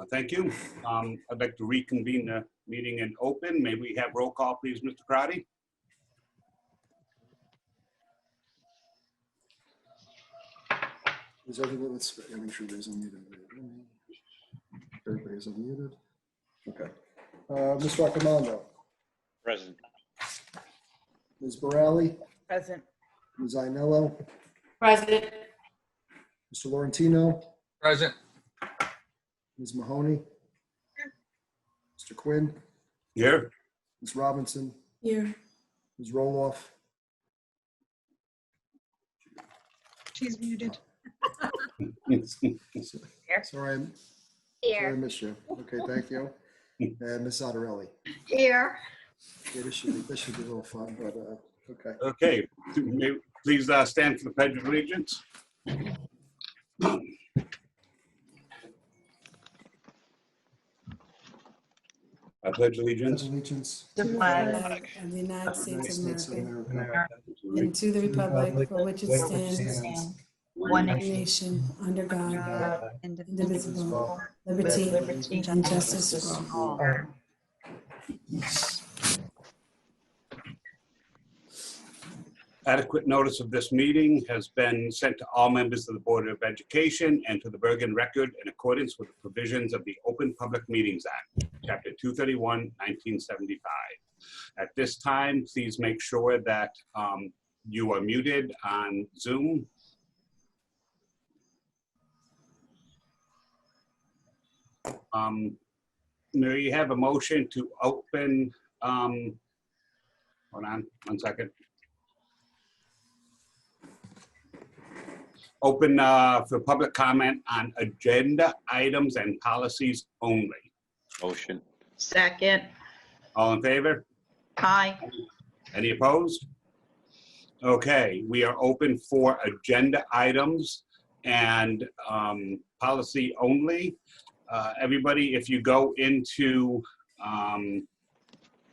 Thank you. I'd like to reconvene the meeting in open. May we have roll call, please, Mr. Crowdy? Is everyone, let's make sure there's unmuted. Everybody's unmuted. Okay. Mr. Raccomando. Present. Ms. Borelli. Present. Ms. Ainello. Present. Mr. Laurentino. Present. Ms. Mahoney. Mr. Quinn. Here. Ms. Robinson. Here. Ms. Roloff. She's muted. Sorry, I Here. missed you. Okay, thank you. And Ms. Otterelli. Here. Yeah, this should be a little fun, but okay. Okay. May we please stand for the Pledge of Allegiance. I pledge allegiance Allegiance. The flag of the United States of States of America, America. and to the republic for which it stands, one nation, under God, indivisible, liberty and justice for all. Adequate notice of this meeting has been sent to all members of the Board of Education and to the Bergen Record in accordance with the provisions of the Open Public Meetings Act, Chapter 231, 1975. At this time, please make sure that you are muted on Zoom. May we have a motion to open, hold on one second. Open for public comment on agenda items and policies only. Motion. Second. All in favor? Aye. Any opposed? Okay, we are open for agenda items and policy only. Everybody, if you go into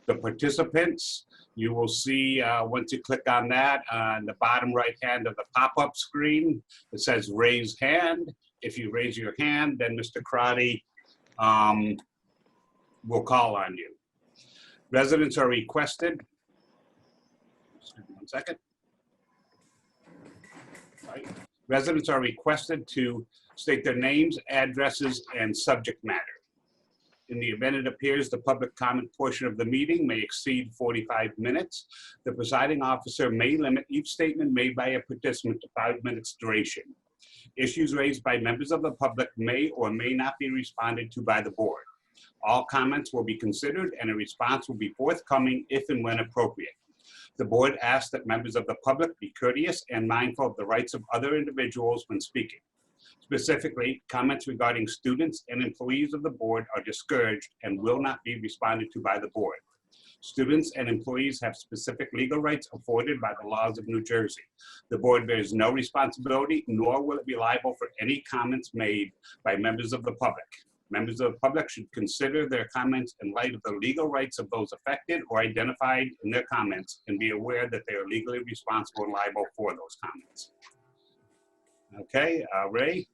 the participants, you will see once you click on that, on the bottom right hand of the pop-up screen, it says raise hand. If you raise your hand, then Mr. Crotty will call on you. Residents are requested. One second. Right. Residents are requested to state their names, addresses, and subject matter. In the event it appears the public comment portion of the meeting may exceed 45 minutes, the presiding officer may limit each statement made by a participant to 5 minutes duration. Issues raised by members of the public may or may not be responded to by the board. All comments will be considered and a response will be forthcoming if and when appropriate. The board asks that members of the public be courteous and mindful of the rights of other individuals when speaking. Specifically, comments regarding students and employees of the board are discouraged and will not be responded to by the board. Students and employees have specific legal rights afforded by the laws of New Jersey. The board bears no responsibility, nor will it be liable for any comments made by members of the public. Members of the public should consider their comments in light of the legal rights of those affected or identified in their comments and be aware that they are legally responsible and liable for those comments. Okay, Ray?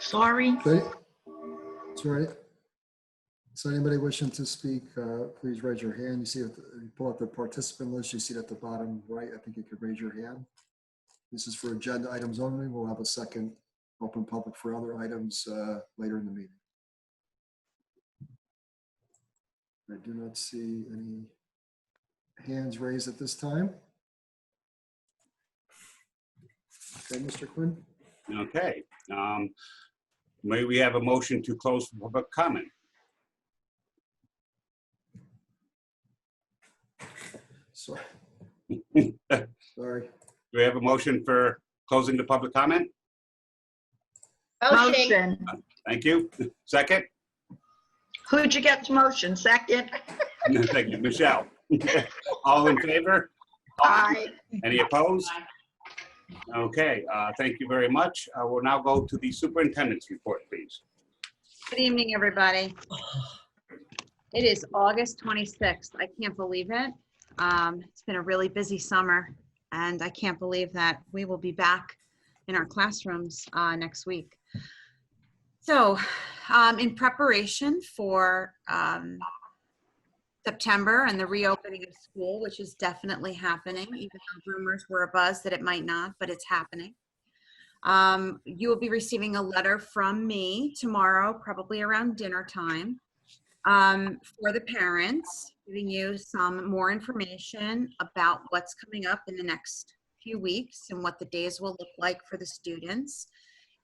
Sorry. Okay. That's right. So anybody wishing to speak, please raise your hand. You see, if you pull up the participant list, you see it at the bottom right. I think you could raise your hand. This is for agenda items only. We'll have a second open public for other items later in the meeting. I do not see any hands raised at this time. Okay, Mr. Quinn. Okay. May we have a motion to close for public comment? Sorry. Sorry. Do we have a motion for closing the public comment? Motion. Thank you. Second? Who'd you get to motion? Second. Thank you, Michelle. All in favor? Aye. Any opposed? Okay, thank you very much. We'll now go to the superintendent's report, please. Good evening, everybody. It is August 26th. I can't believe it. It's been a really busy summer. And I can't believe that we will be back in our classrooms next week. So in preparation for September and the reopening of school, which is definitely happening, even though rumors were abuzz that it might not, but it's happening. You will be receiving a letter from me tomorrow, probably around dinner time, for the parents, giving you some more information about what's coming up in the next few weeks and what the days will look like for the students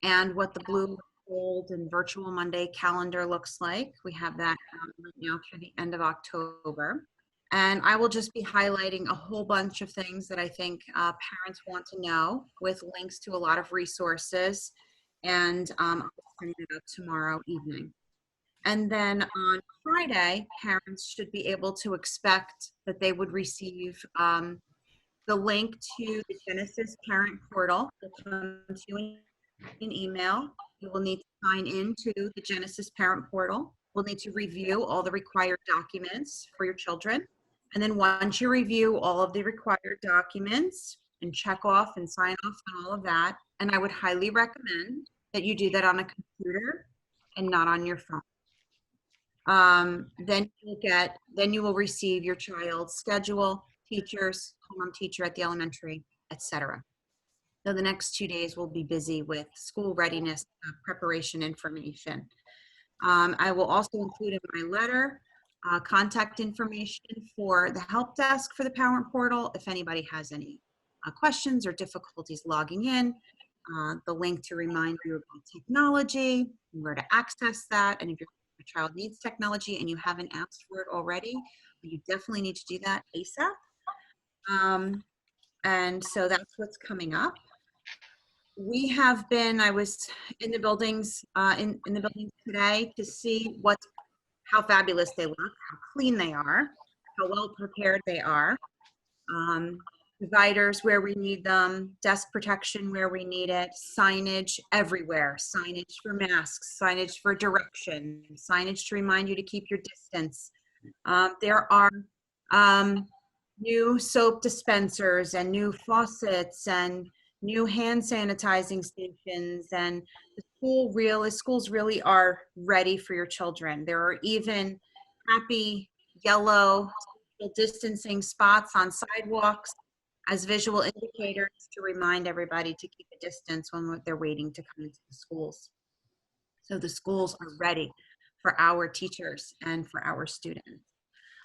and what the blue, gold, and virtual Monday calendar looks like. We have that right now through the end of October. And I will just be highlighting a whole bunch of things that I think parents want to know, with links to a lot of resources. And I'll send it out tomorrow evening. And then on Friday, parents should be able to expect that they would receive the link to the Genesis Parent Portal. Will come to you in an email. You will need to sign into the Genesis Parent Portal. We'll need to review all the required documents for your children. And then once you review all of the required documents and check off and sign off on all of that, and I would highly recommend that you do that on a computer and not on your phone. Then you will receive your child's schedule, teachers, homeroom teacher at the elementary, etc. So the next 2 days we'll be busy with school readiness, preparation information. I will also include in my letter contact information for the help desk for the Parent Portal if anybody has any questions or difficulties logging in, the link to remind you about technology, where to access that, and if your child needs technology and you haven't asked for it already, you definitely need to do that ASAP. And so that's what's coming up. We have been, I was in the buildings, in the buildings today to see how fabulous they look, how clean they are, how well prepared they are. Dividers where we need them, desk protection where we need it, signage everywhere, signage for masks, signage for direction, signage to remind you to keep your distance. There are new soap dispensers and new faucets and new hand sanitizing stations, and the schools really are ready for your children. There are even happy yellow social distancing spots on sidewalks as visual indicators to remind everybody to keep a distance when they're waiting to come into the schools. So the schools are ready for our teachers and for our students.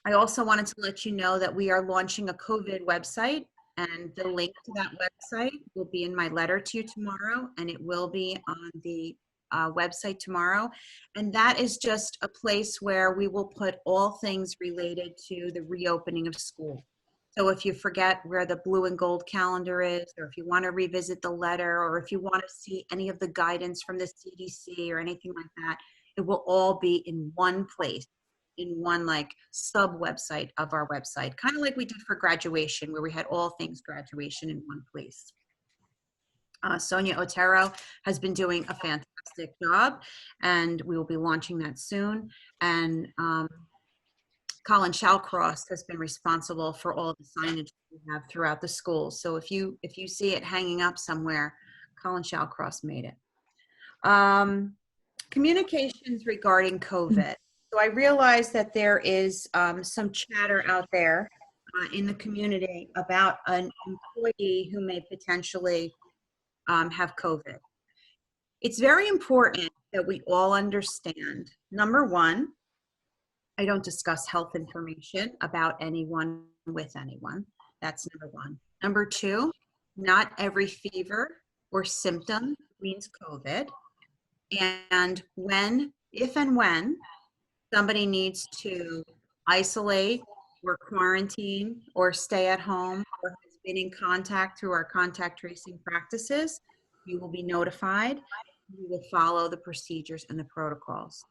I also wanted to let you know that we are launching a COVID website, and the link to that website will be in my letter to you tomorrow, and it will be on the website tomorrow. And that is just a place where we will put all things related to the reopening of school. So if you forget where the blue and gold calendar is, or if you want to revisit the letter, or if you want to see any of the guidance from the CDC or anything like that, it will all be in one place, in one like sub website of our website, kind of like we did for graduation, where we had all things graduation in one place. Sonia Otero has been doing a fantastic job, and we will be launching that soon. And Colin Shallcross has been responsible for all the signage we have throughout the schools. So if you see it hanging up somewhere, Colin Shallcross made it. Communications regarding COVID. So I realize that there is some chatter out there in the community about an employee who may potentially have COVID. It's very important that we all understand, number one, I don't discuss health information about anyone with anyone. That's number one. Number two, not every fever or symptom means COVID. And if and when somebody needs to isolate or quarantine or stay at home or has been in contact through our contact tracing practices, you will be notified. You will follow the procedures and the protocols.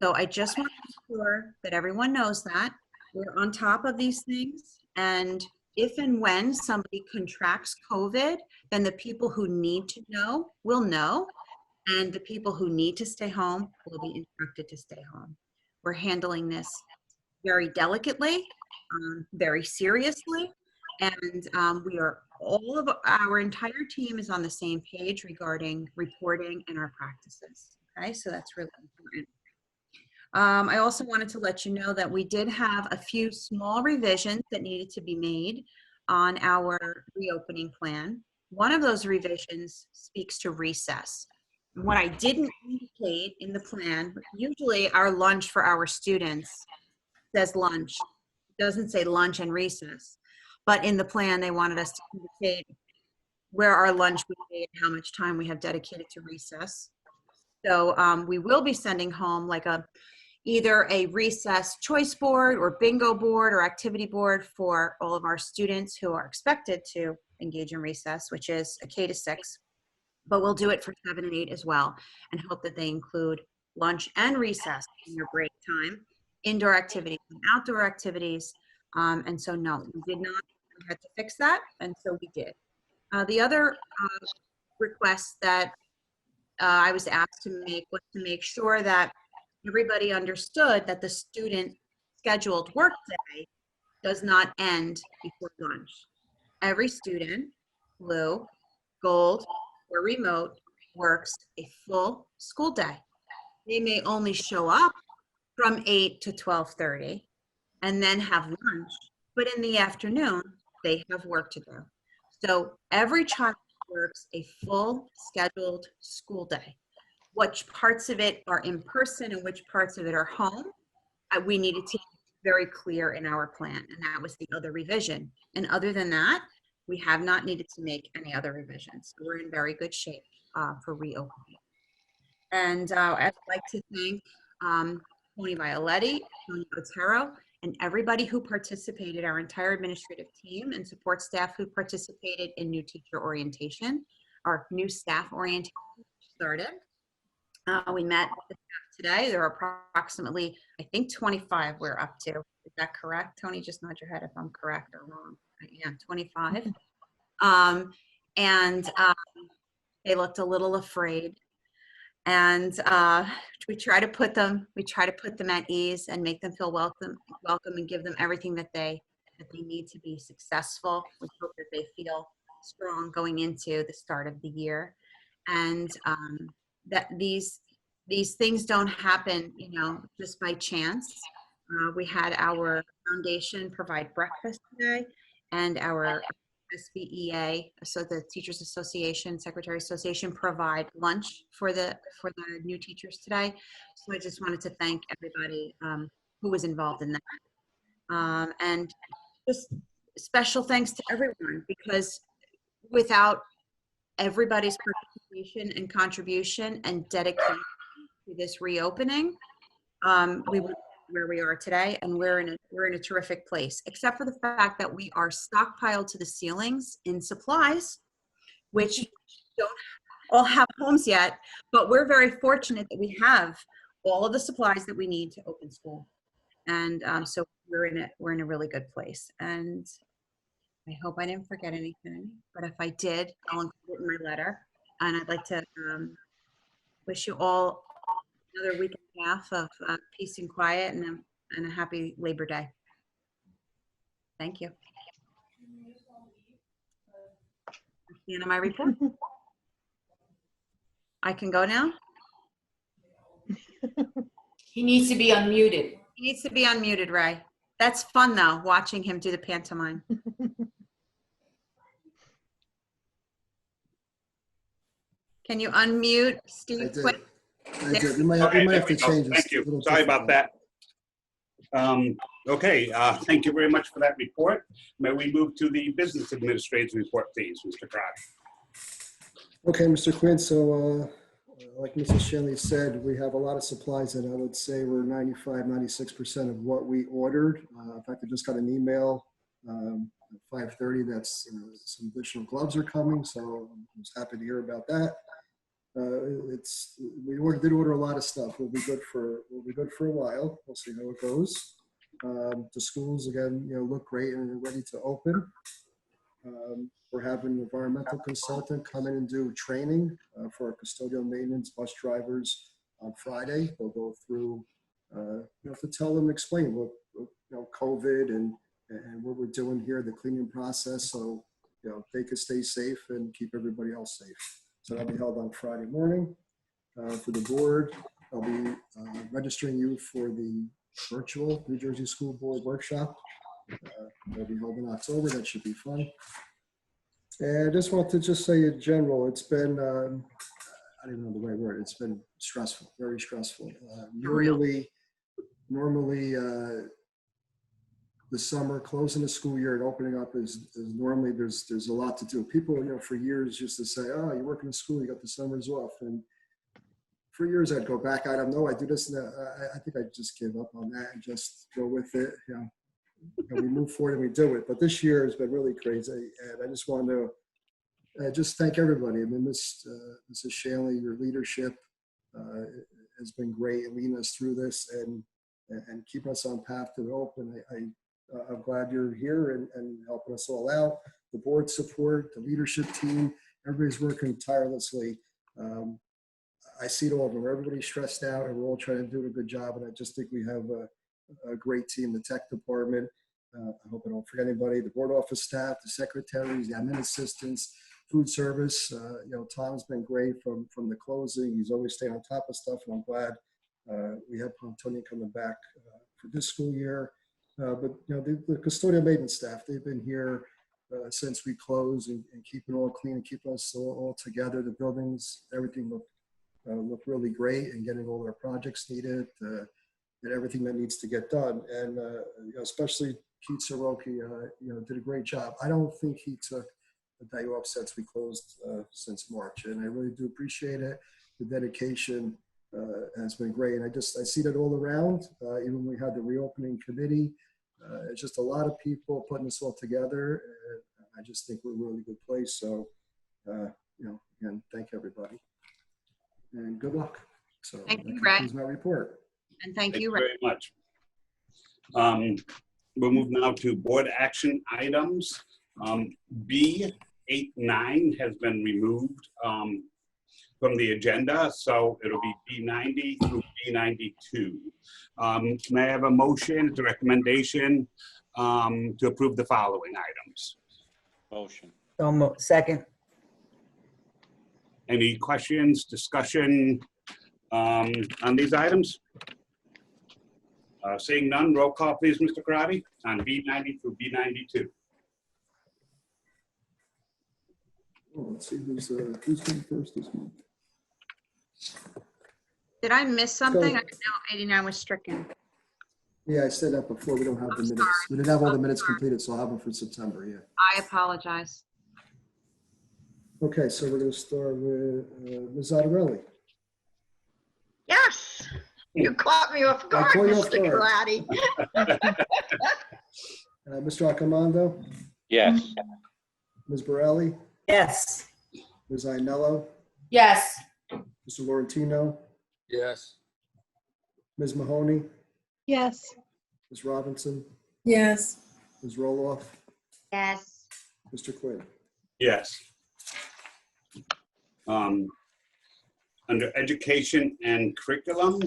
So I just want to make sure that everyone knows that we're on top of these things. And if and when somebody contracts COVID, then the people who need to know will know. And the people who need to stay home will be instructed to stay home. We're handling this very delicately, very seriously, and we are all of our entire team is on the same page regarding reporting and our practices. Okay, so that's really important. I also wanted to let you know that we did have a few small revisions that needed to be made on our reopening plan. One of those revisions speaks to recess. What I didn't indicate in the plan, usually our lunch for our students says lunch. It doesn't say lunch and recess. But in the plan, they wanted us to indicate where our lunch would be and how much time we have dedicated to recess. So we will be sending home like either a recess choice board or bingo board or activity board for all of our students who are expected to engage in recess, which is a K to 6. But we'll do it for 7 and 8 as well, and hope that they include lunch and recess in your break time, indoor activities and outdoor activities. And so no, we did not. We had to fix that, and so we did. The other request that I was asked to make was to make sure that everybody understood that the student scheduled workday does not end before lunch. Every student, blue, gold, or remote, works a full school day. They may only show up from 8 to 12:30 and then have lunch, but in the afternoon, they have work to do. So every child works a full scheduled school day. Which parts of it are in person and which parts of it are home, we needed to be very clear in our plan, and that was the other revision. And other than that, we have not needed to make any other revisions. So we're in very good shape for reopening. And I'd like to thank Tony Violetti, Tony Otero, and everybody who participated, our entire administrative team and support staff who participated in new teacher orientation, our new staff orientation started. We met with the staff today. There are approximately, I think, 25 we're up to. Is that correct? Tony, just nod your head if I'm correct or wrong. Yeah, 25. They looked a little afraid. And we try to put them at ease and make them feel welcome and give them everything that they need to be successful. We hope that they feel strong going into the start of the year. And that these things don't happen, just by chance. We had our foundation provide breakfast today, and our SBEA, so the Teachers Association, Secretary Association, provide lunch for the new teachers today. So I just wanted to thank everybody who was involved in that. And just special thanks to everyone, because without everybody's participation and contribution and dedication to this reopening, we wouldn't be where we are today, and we're in a terrific place, except for the fact that we are stockpiled to the ceilings in supplies, which don't all have homes yet, but we're very fortunate that we have all of the supplies that we need to open school. And so we're in a really good place. And I hope I didn't forget anything, but if I did, I'll include it in my letter. And I'd like to wish you all another week and a half of peace and quiet, and a happy Labor Day. Thank you. That's the end of my report. I can go now? He needs to be unmuted. He needs to be unmuted, Ray. That's fun, though, watching him do the pantomime. Can you unmute I Steve did. quick? I did. We might have to change this. Thank you. Sorry about that. Okay, thank you very much for that report. May we move to the business administrator's report, please, Mr. Crowd? Okay, Mr. Quinn, so like Mrs. Shanley said, we have a lot of supplies, and I would say we're 95, 96% of what we ordered. In fact, I just got an email at 5:30 that's some additional gloves are coming, so I was happy to hear about that. We did order a lot of stuff. We'll be good for a while. We'll see how it goes. The schools again, look great and are ready to open. We're having an environmental consultant come in and do training for our custodial maintenance bus drivers on Friday. They'll go through, to tell them, explain what COVID and what we're doing here, the cleaning process. So they could stay safe and keep everybody else safe. So that'll be held on Friday morning. For the board, I'll be registering you for the virtual New Jersey School Board Workshop. That'll be held in October. That should be fun. And I just want to say in general, it's been, I don't even know the right word. It's been stressful, very stressful. Normally, the summer, closing the school year and opening up is normally there's a lot to do. People, for years used to say, oh, you work in school, you got the summers off. And for years I'd go back, I don't know, I do this, and I think I just give up on that and just go with it. And we move forward and we do it. But this year has been really crazy. And I just want to just thank everybody. I mean, Mrs. Shanley, your leadership has been great in leading us through this and keeping us on path to open. I'm glad you're here and helping us all out. The board support, the leadership team, everybody's working tirelessly. I see it all of them. Everybody's stressed out and we're all trying to do a good job. And I just think we have a great team, the tech department. I hope I don't forget anybody, the board office staff, the secretaries, the admin assistants, food service. Tom's been great from the closing. He's always staying on top of stuff, and I'm glad we have Antonio coming back for this school year. But the custodial maintenance staff, they've been here since we closed and keeping it all clean and keeping us all together. The buildings, everything look really great, and getting all our projects needed and everything that needs to get done. And especially Keith Soroki, did a great job. I don't think he took a day off since we closed since March, and I really do appreciate it. The dedication has been great, and I see that all around. Even when we had the reopening committee, it's just a lot of people putting this all together, and I just think we're in a really good place. So, again, thank everybody, and good luck. So Thank you, that Brett. concludes my report. And thank Thank you, you Ray. very much. We'll move now to board action items. B89 has been removed from the agenda, so it'll be B90 through B92. May I have a motion to recommendation to approve the following items? Motion. Second. Any questions, discussion on these items? Seeing none, roll call please, Mr. Karati, on B90 through B92. Let's see who's going first this month. Did I miss something? I didn't know 89 was stricken. Yeah, I said that before. We don't have the minutes. We didn't have all the minutes completed, so I'll have them for September. Yeah. I apologize. Okay, so we're going to start with Ms. Ottarelli. Yes, you caught me off guard, caught you off Mr. guard. Karati. Mr. Accomando, Yes. Ms. Borelli, Yes. Ms. Ainello, Yes. Mr. Laurentino, Yes. Ms. Mahoney, Yes. Ms. Robinson, Yes. Ms. Roloff, Yes. Mr. Quinn. Yes. Under education and curriculum,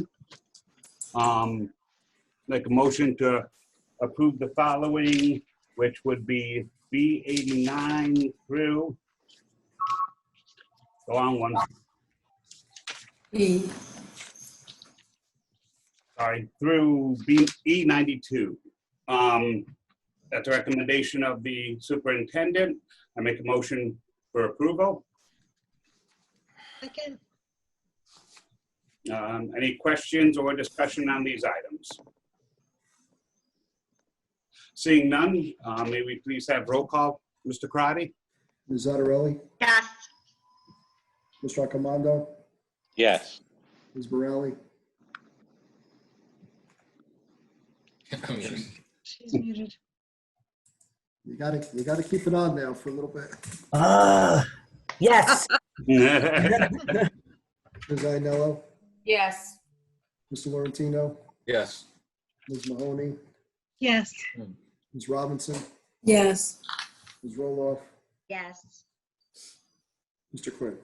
make a motion to approve the following, which would be B89 through, go on one, E. sorry, through E92. That's a recommendation of the superintendent. I make a motion for approval. Second. Any questions or discussion on these items? Seeing none, may we please have roll call, Mr. Karati? Ms. Ottarelli, Yes. Mr. Accomando, Yes. Ms. Borelli, She's muted. you gotta keep it on now for a little bit. Yes. Ms. Ainello, Yes. Mr. Laurentino, Yes. Ms. Mahoney, Yes. Ms. Robinson, Yes. Ms. Roloff, Yes. Mr. Quinn.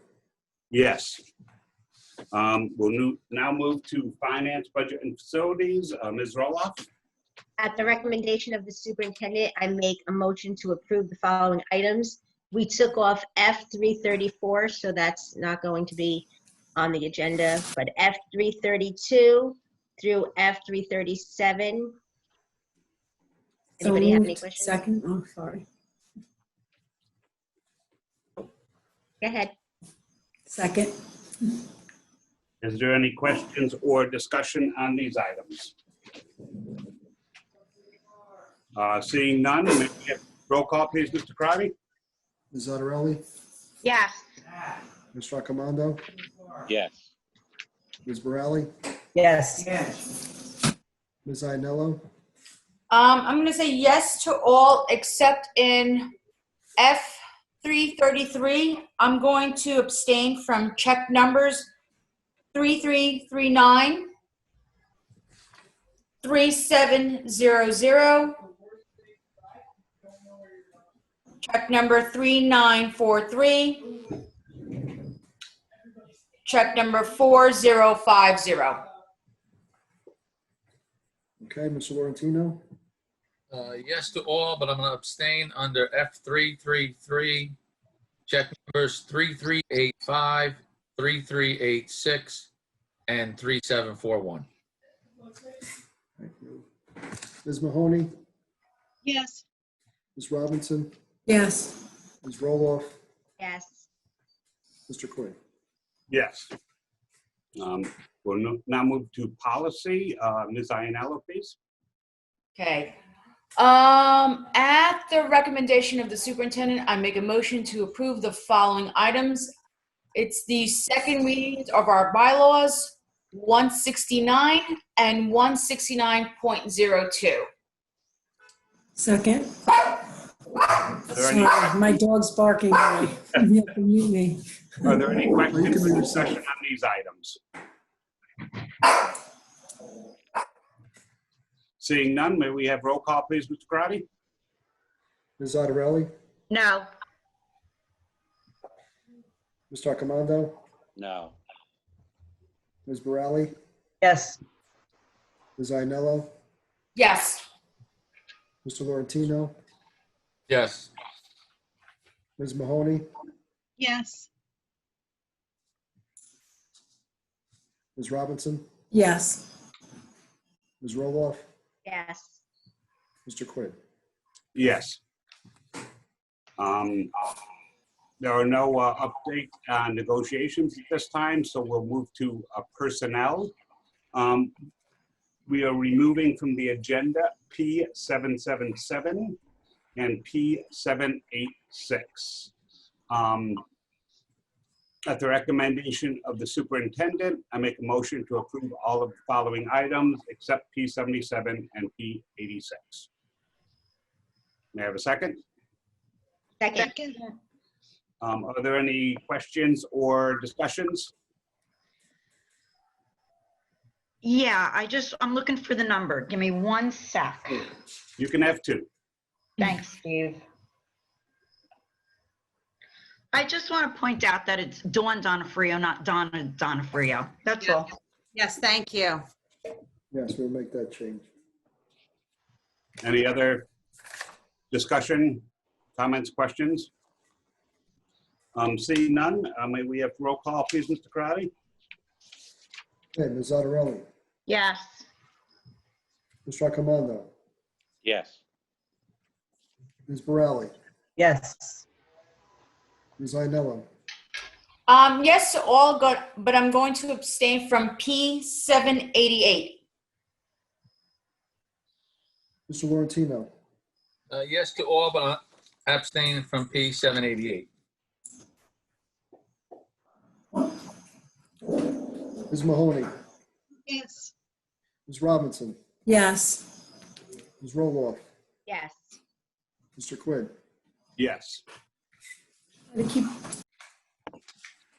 Yes. We'll now move to finance, budget, and facilities. Ms. Roloff? At the recommendation of the superintendent, I make a motion to approve the following items. We took off F334, so that's not going to be on the agenda, but F332 through F337. So Anybody have any moved. questions? Second, oh, sorry. Go ahead. Second, Is there any questions or discussion on these items? Seeing none, may we have roll call, please, Mr. Crowdy? Ms. Zattarelli? Yes. Ms. Raccomando? Yes. Ms. Borelli? Yes. Ms. Ianello? I'm going to say yes to all except in F333. I'm going to abstain from check numbers 3339, 3700, check number 3943, check number 4050. Okay, Mr. Laurentino? Yes to all, but I'm going to abstain under F333. Check numbers 3385, 3386, and 3741. Thank you. Ms. Mahoney? Yes. Ms. Robinson? yes. Ms. Roloff? Yes. Mr. Quinn? Yes. We'll now move to policy. Ms. Ianello, please. Okay. At the recommendation of the superintendent, I make a motion to approve the following items. It's the second readings of our bylaws, 169 and 169.02. Second. Are there any, Sorry, my dog's barking. You have to mute me. are there any questions can or mute discussion yourself. on these items? Seeing none, may we have roll call, please, Mr. Crowdy? Ms. Zattarelli? No. Ms. Raccomando? No. Ms. Borelli? Yes. Ms. Ianello? Yes. Mr. Laurentino? Yes. Ms. Mahoney? Yes. Ms. Robinson? Yes. Ms. Roloff? Yes. Mr. Quinn? Yes. There are no update on negotiations at this time, so we'll move to personnel. We are removing from the agenda P777 and P786. At the recommendation of the superintendent, I make a motion to approve all of the following items except P77 and P86. May I have a second? Second. Are there any questions or discussions? Yeah, I'm looking for the number. Give me 1 sec. You can have two. Thanks, Steve. I just want to point out that it's Dawn Donofrio, not Donna Donofrio. That's all. Yes, thank you. Yes, we'll make that change. Any other discussion, comments, questions? Seeing none, may we have roll call, please, Mr. Crowdy? Okay, Ms. Zattarelli? Yes. Ms. Raccomando? Yes. Ms. Borelli? Yes. Ms. Ianello? Yes to all, but I'm going to abstain from P788. Mr. Laurentino? Yes to all, but I'm abstaining from P788. Ms. Mahoney? Yes. Ms. Robinson? Yes. Ms. Roloff? Yes. Mr. Quinn? Yes. Try to keep-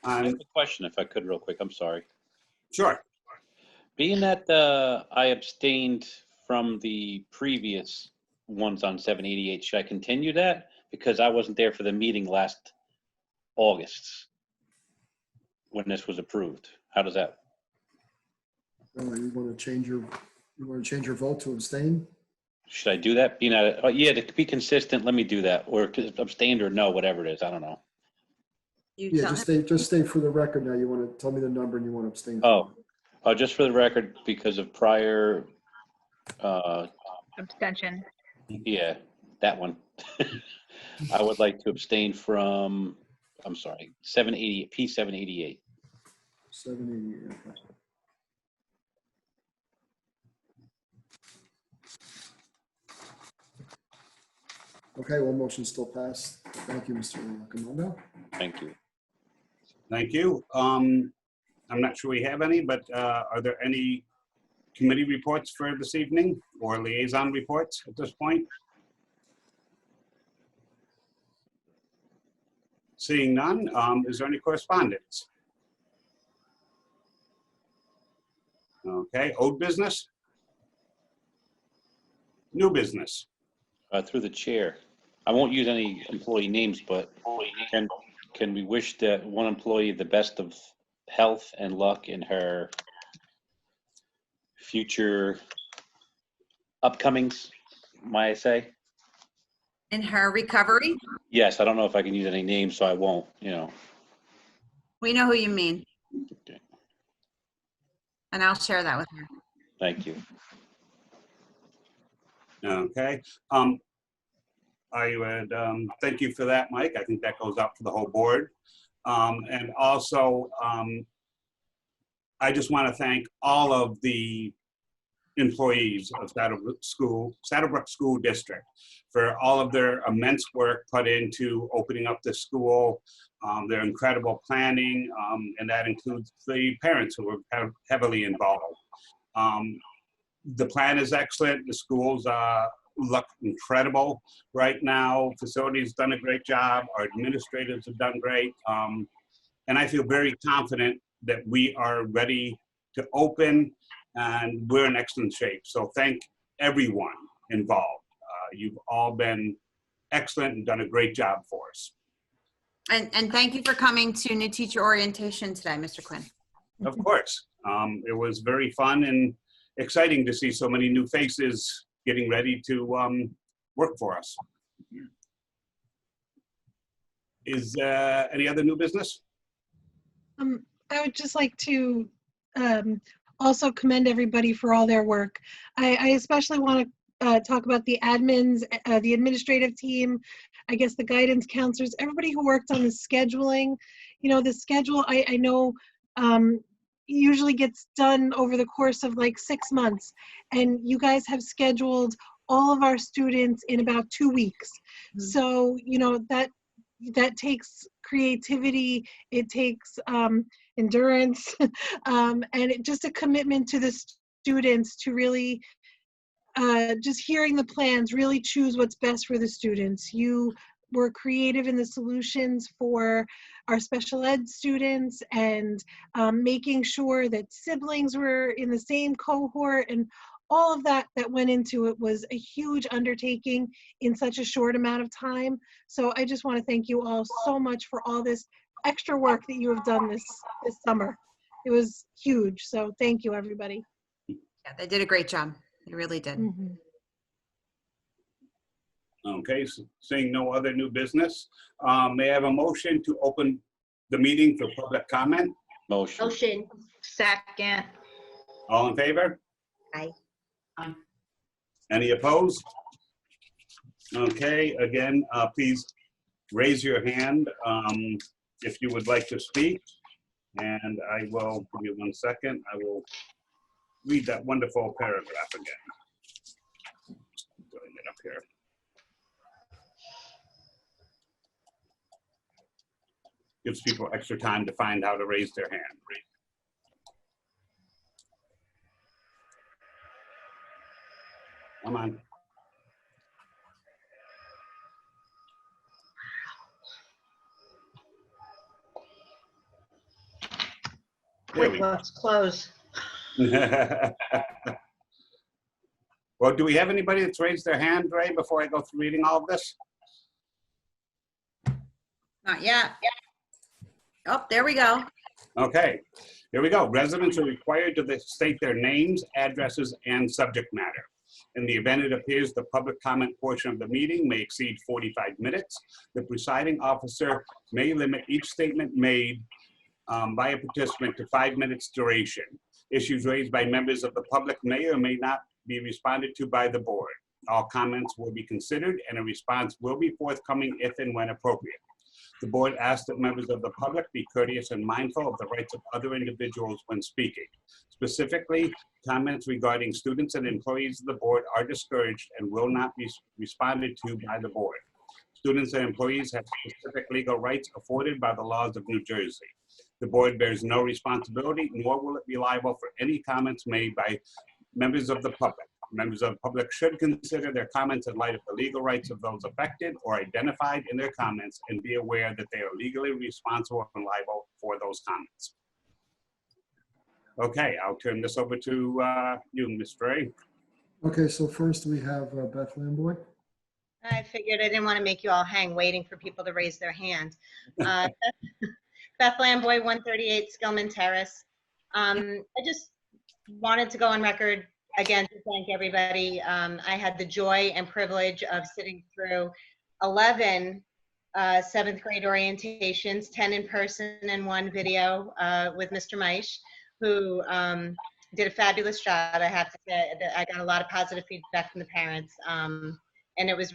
I have a question if I could real quick. I'm sorry. Sure. Being that I abstained from the previous ones on 788, should I continue that? Because I wasn't there for the meeting last August when this was approved. How does that? You want to change your vote to abstain? Should I do that? Being at, yeah, to be consistent, let me do that. Or abstained or no, whatever it is. I don't know. You Yeah, tell just him. stay for the record now. You want to tell me the number and you want to abstain. from Oh, just for the record, because of prior, Abstention. yeah, that one. I would like to abstain from, I'm sorry, 780, P788. 780. Okay. Okay, well, motion still passed. Thank you, Mr. Camondo. Thank you. Thank you. I'm not sure we have any, but are there any committee reports for this evening or liaison reports at this point? Seeing none, is there any correspondence? Okay, old business? New business? Through the chair, I won't use any employee names, but can we wish that one employee the best of health and luck in her future upcomings, might I say? In her recovery, Yes, I don't know if I can use any names, so I won't, we know who you mean. Okay. And I'll share that with her. Thank you. Okay. I would thank you for that, Mike. I think that goes out for the whole board. And also, I just want to thank all of the employees of Saddlebrook School District for all of their immense work put into opening up the school, their incredible planning, and that includes the parents who were heavily involved. The plan is excellent. The schools look incredible right now. Facilities done a great job. Our administrators have done great. And I feel very confident that we are ready to open and we're in excellent shape. So thank everyone involved. You've all been excellent and done a great job for us. And thank you for coming to new teacher orientation today, Mr. Quinn. Of course. It was very fun and exciting to see so many new faces getting ready to work for us. Is any other new business? I would just like to also commend everybody for all their work. I especially want to talk about the admins, the administrative team, I guess the guidance counselors, everybody who worked on the scheduling. The schedule, I know usually gets done over the course of like 6 months, and you guys have scheduled all of our students in about 2 weeks. So, that takes creativity, it takes endurance, and just a commitment to the students to really just hearing the plans, really choose what's best for the students. You were creative in the solutions for our special ed students and making sure that siblings were in the same cohort, and all of that went into it was a huge undertaking in such a short amount of time. So I just want to thank you all so much for all this extra work that you have done this summer. It was huge. So thank you, everybody. Yeah, they did a great job. They really did. Mhm. Okay, so seeing no other new business, may I have a motion to open the meeting for public comment? Motion. Motion. Second. All in favor? Aye. Any opposed? Okay, again, please raise your hand if you would like to speak. And I will, give you 1 second, I will read that wonderful paragraph again. Getting it up here. Gives people extra time to find how to raise their hand. Come on. There we go. Let's close. Well, do we have anybody that's raised their hand, Ray, before I go through reading all of this? Not yet. Oh, there we go. Okay, here we go. Residents are required to state their names, addresses, and subject matter. In the event it appears the public comment portion of the meeting may exceed 45 minutes, the presiding officer may limit each statement made by a participant to 5 minutes duration. Issues raised by members of the public may or may not be responded to by the board. All comments will be considered and a response will be forthcoming if and when appropriate. The board asks that members of the public be courteous and mindful of the rights of other individuals when speaking. Specifically, comments regarding students and employees of the board are discouraged and will not be responded to by the board. Students and employees have specific legal rights afforded by the laws of New Jersey. The board bears no responsibility, nor will it be liable for any comments made by members of the public. Members of the public should consider their comments in light of the legal rights of those affected or identified in their comments and be aware that they are legally responsible and liable for those comments. Okay, I'll turn this over to you, Ms. Frey. Okay, so first we have Beth Lamboy. I figured I didn't want to make you all hang waiting for people to raise their hand. Beth Lamboy, 138 Skillman Terrace. I just wanted to go on record again to thank everybody. I had the joy and privilege of sitting through 11 seventh grade orientations, 10 in person and 1 video with Mr. Meisch, who did a fabulous job. I have to say that I got a lot of positive feedback from the parents. And it was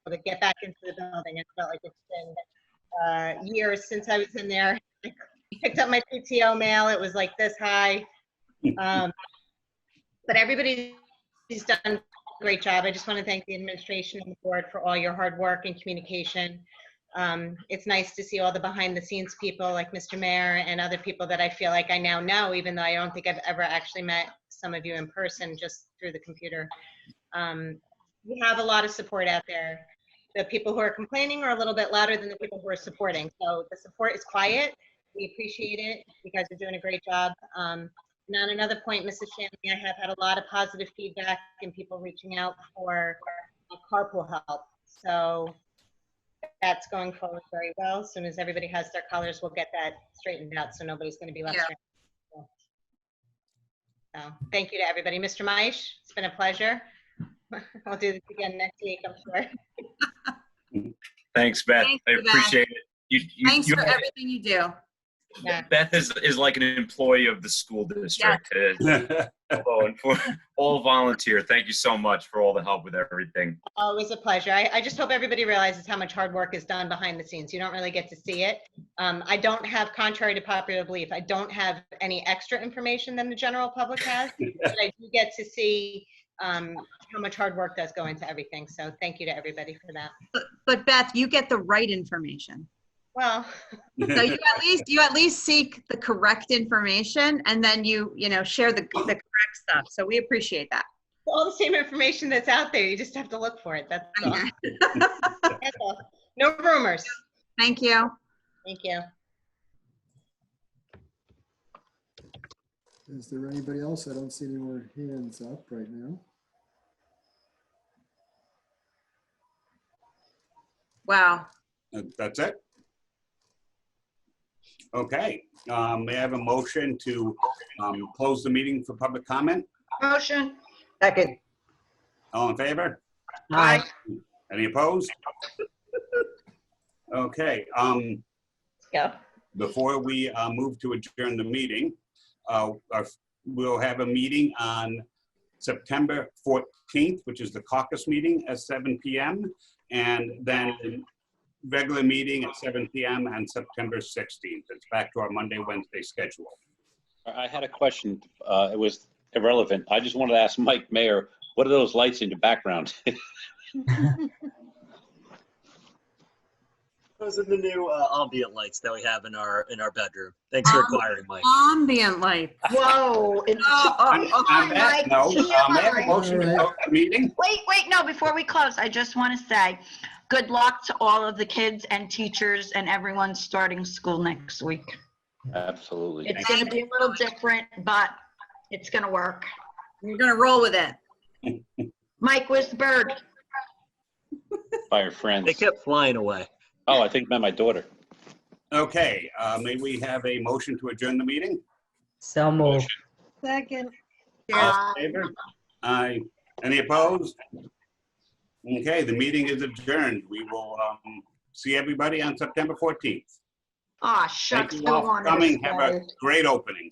to get back into the building. It felt like it's been years since I was in there. I picked up my PTO mail. It was like this high. But everybody's done a great job. I just want to thank the administration and the board for all your hard work and communication. It's nice to see all the behind the scenes people like Mr. Mayor and other people that I feel like I now know, even though I don't think I've ever actually met some of you in person, just through the computer. We have a lot of support out there. The people who are complaining are a little bit louder than the people who are supporting. So the support is quiet. We appreciate it. You guys are doing a great job. And on another point, Mrs. Shanley, I have had a lot of positive feedback and people reaching out for carpool help. So that's going forward very well. As soon as everybody has their colors, we'll get that straightened out so nobody's going to be left stranded. So thank you to everybody. Mr. Meisch, it's been a pleasure. I'll do this again next week, I'm sure. Thanks, Beth. Thank I you, Beth. appreciate it. Thanks for everything you do. Yeah. Beth is like an employee of the school district. And for all volunteer, thank you so much for all the help with everything. Always a pleasure. I just hope everybody realizes how much hard work is done behind the scenes. You don't really get to see it. I don't have, contrary to popular belief, I don't have any extra information than the general public has, but I do get to see how much hard work does go into everything. So thank you to everybody for that. But Beth, you get the right information. Well, So you at least seek the correct information, and then you share the correct stuff. So we appreciate that. all the same information that's out there. You just have to look for it. That's all. That's all. No rumors. Thank you. Thank you. Is there anybody else? I don't see any more hands up right now. Wow. That's it? Okay, may I have a motion to close the meeting for public comment? Motion. Second. All in favor? Aye. Any opposed? Okay, Go. before we move to adjourn the meeting, we'll have a meeting on September 14th, which is the caucus meeting at 7 p.m. And then the regular meeting at 7 p.m. on September 16th. It's back to our Monday, Wednesday schedule. I had a question. It was irrelevant. I just wanted to ask Mike Mayer, what are those lights in the background? Those are the new ambient lights that we have in our bedroom. Thanks for inquiring, Mike. Ambient light. Whoa. On that note, may I have a motion to close the meeting? Wait, no, before we close, I just want to say good luck to all of the kids and teachers and everyone starting school next week. Absolutely. It's going to be a little different, but it's going to work. You're going to roll with it. Mike, where's the bird? By your friends. They kept flying away. Oh, I think about my daughter. Okay, may we have a motion to adjourn the meeting? So moved. Second. All in favor? Aye. Any opposed? Okay, the meeting is adjourned. We will see everybody on September 14th. Aw, Thank shucks, you Bill all for wanted to coming. Have a stay. great opening.